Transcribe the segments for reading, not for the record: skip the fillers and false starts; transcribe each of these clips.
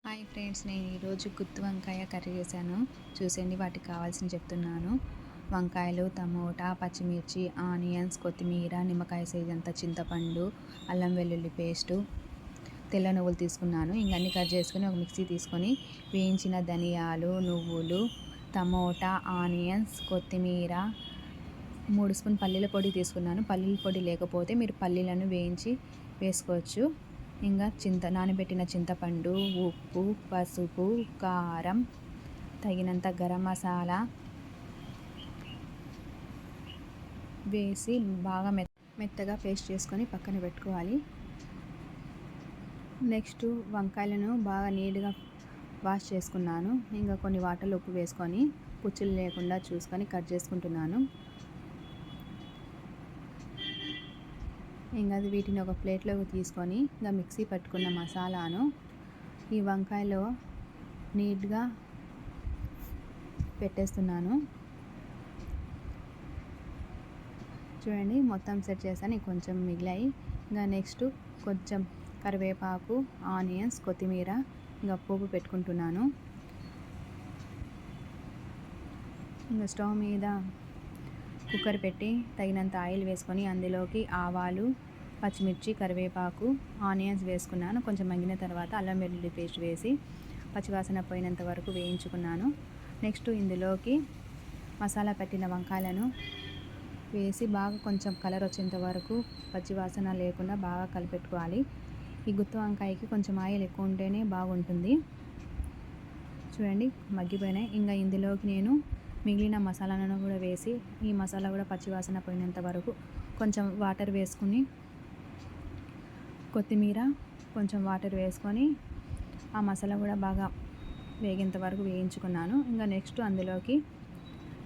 Hi friends, నేను ఈరోజు గుత్తి వంకాయ కర్రీ చేశాను. చూసేయండి, వాటికి కావాల్సిన చెప్తున్నాను. వంకాయలు, టమోటా, పచ్చిమిర్చి, ఆనియన్స్, కొత్తిమీర, నిమ్మకాయ సైజ్ అంత చింతపండు, అల్లం వెల్లుల్లి పేస్టు, తెల్ల నువ్వులు తీసుకున్నాను. ఇంకన్నీ కట్ చేసుకొని ఒక మిక్సీ తీసుకొని వేయించిన ధనియాలు, నువ్వులు, టమోటా, ఆనియన్స్, కొత్తిమీర, 3 స్పూన్ పల్లీల పొడి తీసుకున్నాను. పల్లీల పొడి లేకపోతే మీరు పల్లీలను వేయించి వేసుకోవచ్చు. ఇంకా నానబెట్టిన చింతపండు, ఉప్పు, పసుపు, కారం, తగినంత గరం మసాలా వేసి బాగా మెత్తగా పేస్ట్ చేసుకొని పక్కన పెట్టుకోవాలి. నెక్స్ట్ వంకాయలను బాగా నీట్గా వాష్ చేసుకున్నాను. ఇంకా కొన్ని వాటర్లో ఉప్పు వేసుకొని పుచ్చులు లేకుండా చూసుకొని కట్ చేసుకుంటున్నాను. ఇంకా వీటిని ఒక ప్లేట్లోకి తీసుకొని ఇంకా మిక్సీ పట్టుకున్న మసాలాను ఈ వంకాయలో నీట్గా పెట్టేస్తున్నాను. చూడండి, మొత్తం సెట్ చేశాను. కొంచెం మిగిలాయి. ఇంకా నెక్స్ట్ కొంచెం కరివేపాకు, ఆనియన్స్, కొత్తిమీర ఇంకా పోపు పెట్టుకుంటున్నాను. ఇంకా స్టవ్ మీద కుక్కర్ పెట్టి తగినంత ఆయిల్ వేసుకొని అందులోకి ఆవాలు, పచ్చిమిర్చి, కరివేపాకు, ఆనియన్స్ వేసుకున్నాను. కొంచెం మగ్గిన తర్వాత అల్లం వెల్లుల్లి పేస్ట్ వేసి పచ్చివాసన పోయినంత వరకు వేయించుకున్నాను. నెక్స్ట్ ఇందులోకి మసాలా పెట్టిన వంకాయలను వేసి బాగా కొంచెం కలర్ వచ్చేంత వరకు పచ్చివాసన లేకుండా బాగా కలిపెట్టుకోవాలి. ఈ గుత్తి వంకాయకి కొంచెం ఆయిల్ ఎక్కువ ఉంటేనే బాగుంటుంది. చూడండి, మగ్గిపోయినాయి. ఇంకా ఇందులోకి నేను మిగిలిన మసాలాలను కూడా వేసి ఈ మసాలా కూడా పచ్చివాసన పోయినంత వరకు కొంచెం వాటర్ వేసుకుని, కొత్తిమీర, కొంచెం వాటర్ వేసుకొని ఆ మసాలా కూడా బాగా వేగేంత వరకు వేయించుకున్నాను. ఇంకా నెక్స్ట్ అందులోకి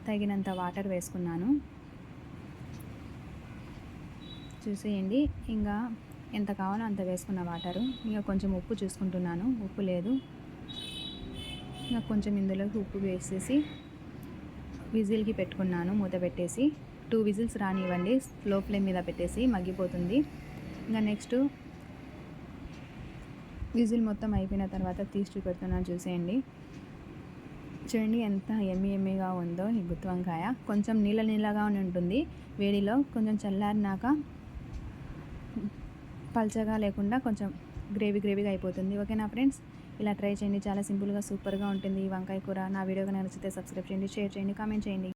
తగినంత వాటర్ వేసుకున్నాను. చూసేయండి, ఇంకా ఎంత కావాలో అంత వేసుకున్న వాటరు. ఇంకా కొంచెం ఉప్పు చూసుకుంటున్నాను, ఉప్పు లేదు. ఇంకా కొంచెం ఇందులోకి ఉప్పు వేసేసి విజిల్కి పెట్టుకున్నాను. మూత పెట్టేసి 2 విజిల్స్ రానివ్వండి. లో ఫ్లేమ్ మీద పెట్టేసి మగ్గిపోతుంది. ఇంకా నెక్స్ట్ విజిల్ మొత్తం అయిపోయిన తర్వాత తీసి చూపెడుతున్నాను. చూసేయండి, చూడండి ఎంత ఎమ్మీగా ఉందో ఈ గుత్తి వంకాయ. కొంచెం నీళ్ళగా ఉంటుంది వేడిలో. కొంచెం చల్లారినాక పల్చగా లేకుండా కొంచెం గ్రేవీగా అయిపోతుంది. ఓకేనా ఫ్రెండ్స్, ఇలా ట్రై చేయండి. చాలా సింపుల్గా సూపర్గా ఉంటుంది ఈ వంకాయ కూర. నా వీడియో కనుక నచ్చితే సబ్స్క్రైబ్ చేయండి, షేర్ చేయండి, కామెంట్ చేయండి.